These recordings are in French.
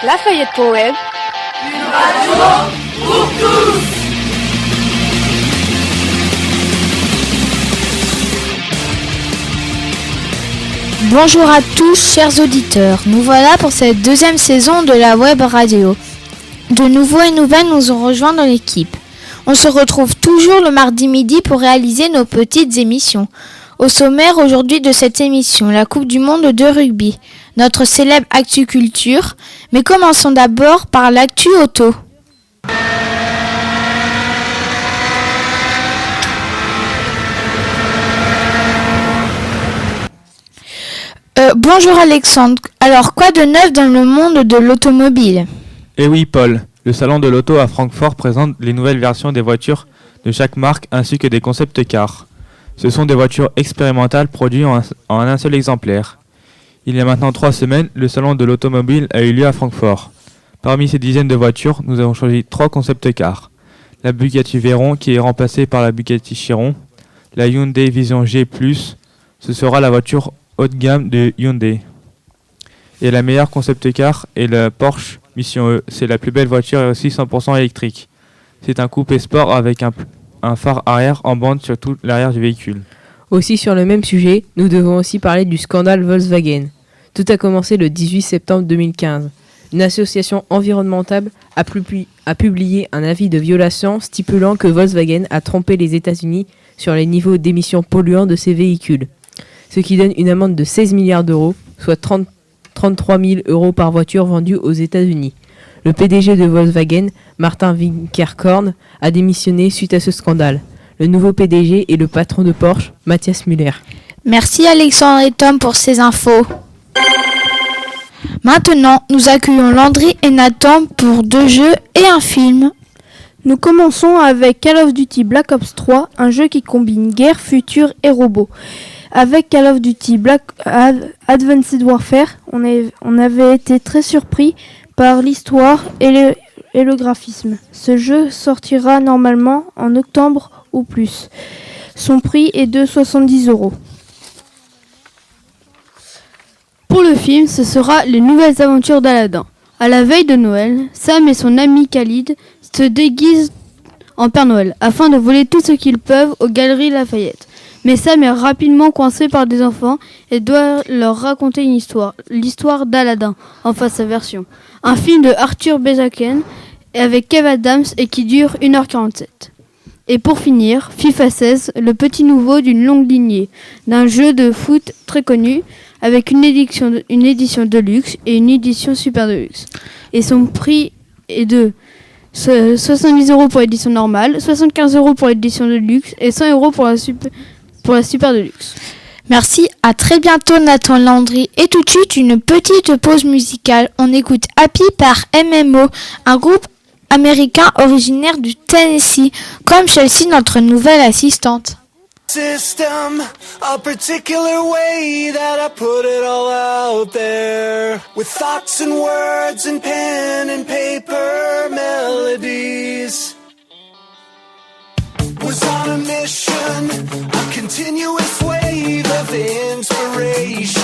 Lafayette pour Web. Une radio pour tous. Bonjour à tous, chers auditeurs. Nous voilà pour cette deuxième saison de la Web Radio. De nouveaux et nouvelles nous ont rejoints dans l'équipe. On se retrouve toujours le mardi midi pour réaliser nos petites émissions. Au sommaire aujourd'hui de cette émission, la Coupe du Monde de rugby, notre célèbre Actu Culture, mais commençons d'abord par l'Actu Auto. Bonjour Alexandre, alors quoi de neuf dans le monde de l'automobile ? Eh oui Paul, le salon de l'auto à Francfort présente les nouvelles versions des voitures de chaque marque ainsi que des concept cars. Ce sont des voitures expérimentales produites en un seul exemplaire. Il y a maintenant 3 semaines, le salon de l'automobile a eu lieu à Francfort. Parmi ces dizaines de voitures, nous avons choisi 3 concept cars. La Bugatti Veyron qui est remplacée par la Bugatti Chiron, la Hyundai Vision G+, ce sera la voiture haut de gamme de Hyundai. Et la meilleure concept car est la Porsche Mission E. C'est la plus belle voiture et aussi 100% électrique. C'est un coupé sport avec un phare arrière en bande sur tout l'arrière du véhicule. Aussi sur le même sujet, nous devons aussi parler du scandale Volkswagen. Tout a commencé le 18 septembre 2015. Une association environnementale a publié un avis de violation stipulant que Volkswagen a trompé les États-Unis sur les niveaux d'émissions polluants de ses véhicules, ce qui donne une amende de 16 milliards d'euros, soit 33 000 euros par voiture vendue aux États-Unis. Le PDG de Volkswagen, Martin Winterkorn, a démissionné suite à ce scandale. Le nouveau PDG est le patron de Porsche, Matthias Müller. Merci Alexandre et Tom pour ces infos. Maintenant, nous accueillons Landry et Nathan pour 2 jeux et un film. Nous commençons avec Call of Duty Black Ops 3, un jeu qui combine guerre, futur et robots. Avec Call of Duty Advanced Warfare, on avait été très surpris par l'histoire et le graphisme. Ce jeu sortira normalement en octobre ou plus. Son prix est de 70 €. Pour le film, ce sera les nouvelles aventures d'Aladin. À la veille de Noël, Sam et son ami Khalid se déguisent en Père Noël afin de voler tout ce qu'ils peuvent aux Galeries Lafayette. Mais Sam est rapidement coincé par des enfants et doit leur raconter une histoire, l'histoire d'Aladin, enfin sa version. Un film de Arthur Bezaken avec Kev Adams et qui dure 1h47. Et pour finir, FIFA 16, le petit nouveau d'une longue lignée, d'un jeu de foot très connu, avec une édition de luxe et une édition super de luxe. Et son prix est de 70 € pour l'édition normale, 75 € pour l'édition de luxe et 100 € pour la super de luxe. Merci, à très bientôt Nathan Landry. Et tout de suite, une petite pause musicale. On écoute Happy par MMO, un groupe américain originaire du Tennessee, comme Chelsea, notre nouvelle assistante. System, a particular way that I put it all out there, with thoughts and words and pen and paper melodies. Was on a mission, a continuous wave of inspiration,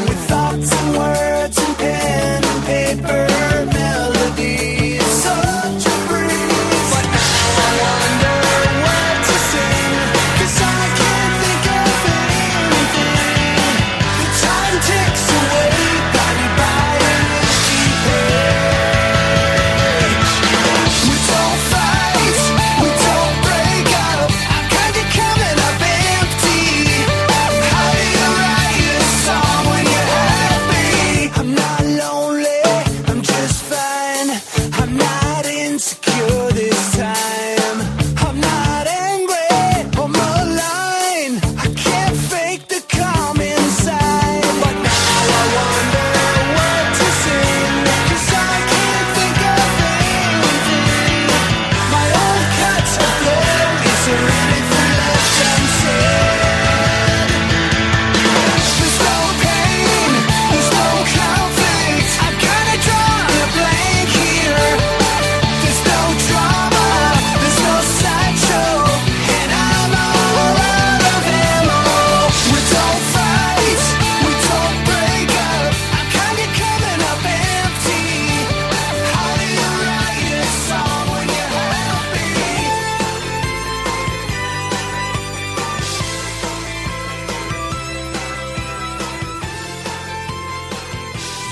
with thoughts and words and pen and paper melodies. Such a breeze, but now I wonder what to sing, 'cause I can't think of anything. The time ticks away, blinded by an empty page. We don't fight, we don't break up, I'm kinda coming up empty. How do you write a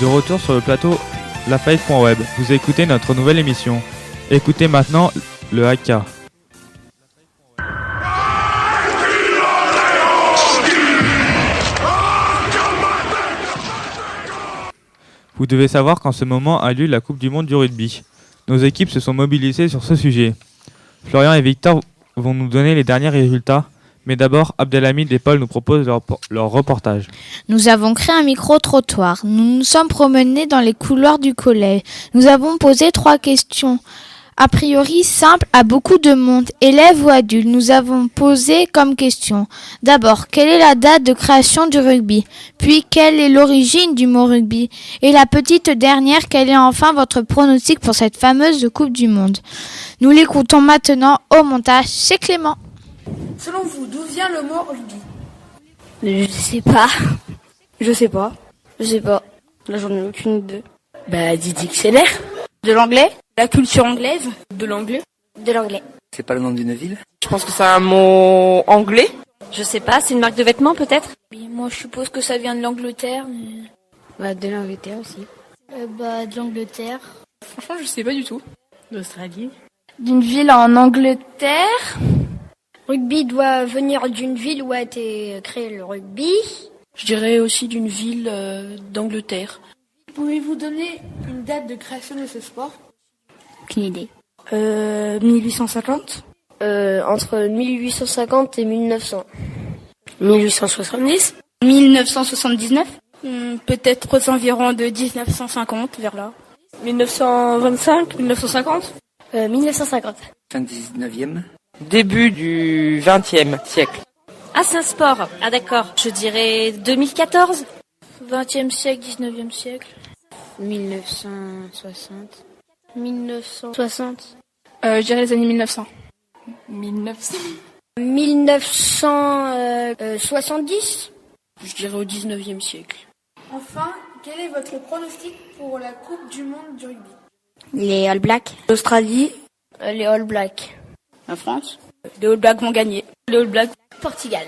De retour sur le plateau Lafayette.web, vous écoutez notre nouvelle émission. Écoutez maintenant le haka. Vous devez savoir qu'en ce moment a lieu la Coupe du Monde du rugby. Nos équipes se sont mobilisées sur ce sujet. Florian et Victor vont nous donner les derniers résultats. Mais d'abord, Abdelhamid et Paul nous proposent leur reportage. Nous avons créé un micro-trottoir. Nous nous sommes promenés dans les couloirs du collège. Nous avons posé 3 questions. A priori simples à beaucoup de monde, élèves ou adultes. Nous avons posé comme question. D'abord, quelle est la date de création du rugby? Puis, quelle est l'origine du mot rugby? Et la petite dernière, quel est enfin votre pronostic pour cette fameuse Coupe du Monde? Nous l'écoutons maintenant au montage. C'est Clément. Selon vous, d'où vient le mot rugby? Je sais pas. Je sais pas. Là, j'en ai aucune idée. Bah, du dictionnaire. De l'anglais? La culture anglaise. De l'anglais? De l'anglais. C'est pas le nom d'une ville? Je pense que c'est un mot anglais. Je sais pas, c'est une marque de vêtements peut-être? Moi, je suppose que ça vient de l'Angleterre. Bah, de l'Angleterre aussi. De l'Angleterre. Franchement, je sais pas du tout. D'Australie. D'une ville en Angleterre. Rugby doit venir d'une ville où a été créé le rugby. Je dirais aussi d'une ville d'Angleterre. Pouvez-vous donner une date de création de ce sport? Aucune idée. 1850. Entre 1850 et 1900. 1870. 1979. Peut-être aux environs de 1950, vers là. 1925. 1950. 1950. Fin 19e. Début du XXe siècle. Ah, c'est un sport. Ah, d'accord. Je dirais 2014. 20e siècle, 19e siècle. 1960. 1960. Je dirais les années 1900. 1970. Je dirais au 19e siècle. Enfin, quel est votre pronostic pour la Coupe du Monde du rugby? Les All Blacks. L'Australie. Les All Blacks. La France. Les All Blacks vont gagner. Les All Blacks. Portugal.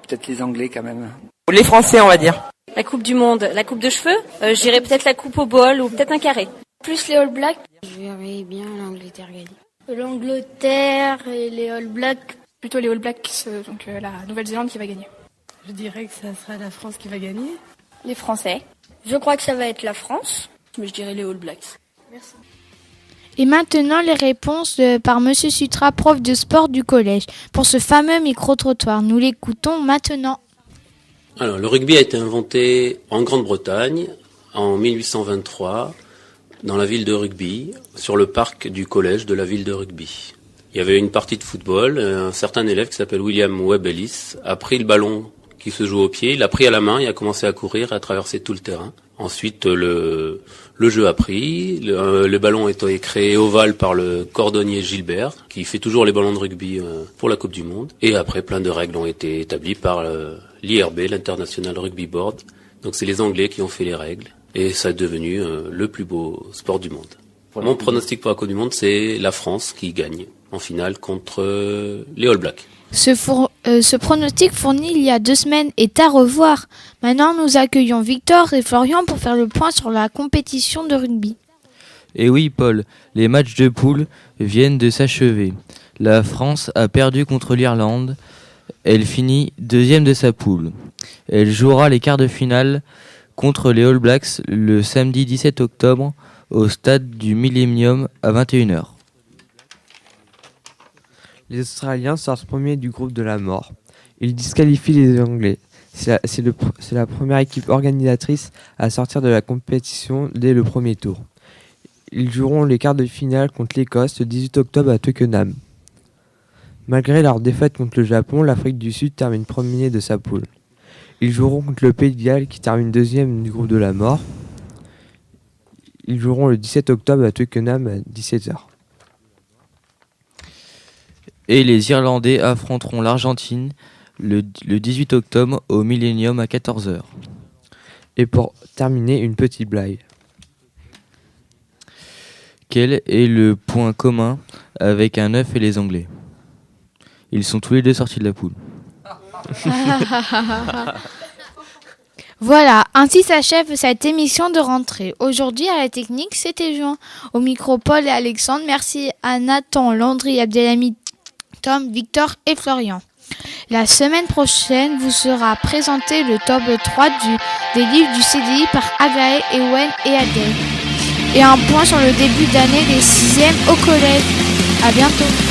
Peut-être les Anglais quand même. Les Français, on va dire. La Coupe du Monde. La coupe de cheveux. Je dirais peut-être la coupe au bol ou peut-être un carré. Plus les All Blacks. Je verrais bien l'Angleterre gagner. L'Angleterre et les All Blacks. Plutôt les All Blacks, donc la Nouvelle-Zélande qui va gagner. Je dirais que ça sera la France qui va gagner. Les Français. Je crois que ça va être la France. Mais je dirais les All Blacks. Merci. Et maintenant, les réponses par Monsieur Sutra, prof de sport du collège, pour ce fameux micro-trottoir. Nous l'écoutons maintenant. Alors, le rugby a été inventé en Grande-Bretagne en 1823 dans la ville de Rugby, sur le parc du collège de la ville de Rugby. Il y avait une partie de football, un certain élève qui s'appelle William Webb Ellis a pris le ballon qui se joue au pied, il l'a pris à la main, il a commencé à courir, à traverser tout le terrain. Ensuite, le jeu a pris, le ballon a été créé ovale par le cordonnier Gilbert, qui fait toujours les ballons de rugby pour la Coupe du Monde. Et après, plein de règles ont été établies par l'IRB, l'International Rugby Board. Donc c'est les Anglais qui ont fait les règles, et ça est devenu le plus beau sport du monde. Mon pronostic pour la Coupe du Monde, c'est la France qui gagne en finale contre les All Blacks. Ce pronostic fourni il y a 2 semaines est à revoir. Maintenant, nous accueillons Victor et Florian pour faire le point sur la compétition de rugby. Et oui, Paul, les matchs de poule viennent de s'achever. La France a perdu contre l'Irlande. Elle finit 2e de sa poule. Elle jouera les quarts de finale contre les All Blacks le samedi 17 octobre au stade du Millennium à 21h. Les Australiens sortent premiers du groupe de la mort. Ils disqualifient les Anglais. C'est la première équipe organisatrice à sortir de la compétition dès le premier tour. Ils joueront les quarts de finale contre l'Écosse le 18 octobre à Twickenham. Malgré leur défaite contre le Japon, l'Afrique du Sud termine premier de sa poule. Ils joueront contre le Pays de Galles qui termine 2e du groupe de la mort. Ils joueront le 17 octobre à Twickenham à 17h. Et les Irlandais affronteront l'Argentine le 18 octobre au Millennium à 14h. Et pour terminer, une petite blague. Quel est le point commun avec un œuf et les Anglais? Ils sont tous les deux sortis de la poule. Voilà, ainsi s'achève cette émission de rentrée. Aujourd'hui, à la technique, c'était Jean. Au micro, Paul et Alexandre. Merci à Nathan, Landry, Abdelhamid, Tom, Victor et Florian. La semaine prochaine vous sera présenté le top 3 des livres du CDI par Aglaé, Ewen et Adèle. Et un point sur le début d'année des 6e au collège. À bientôt.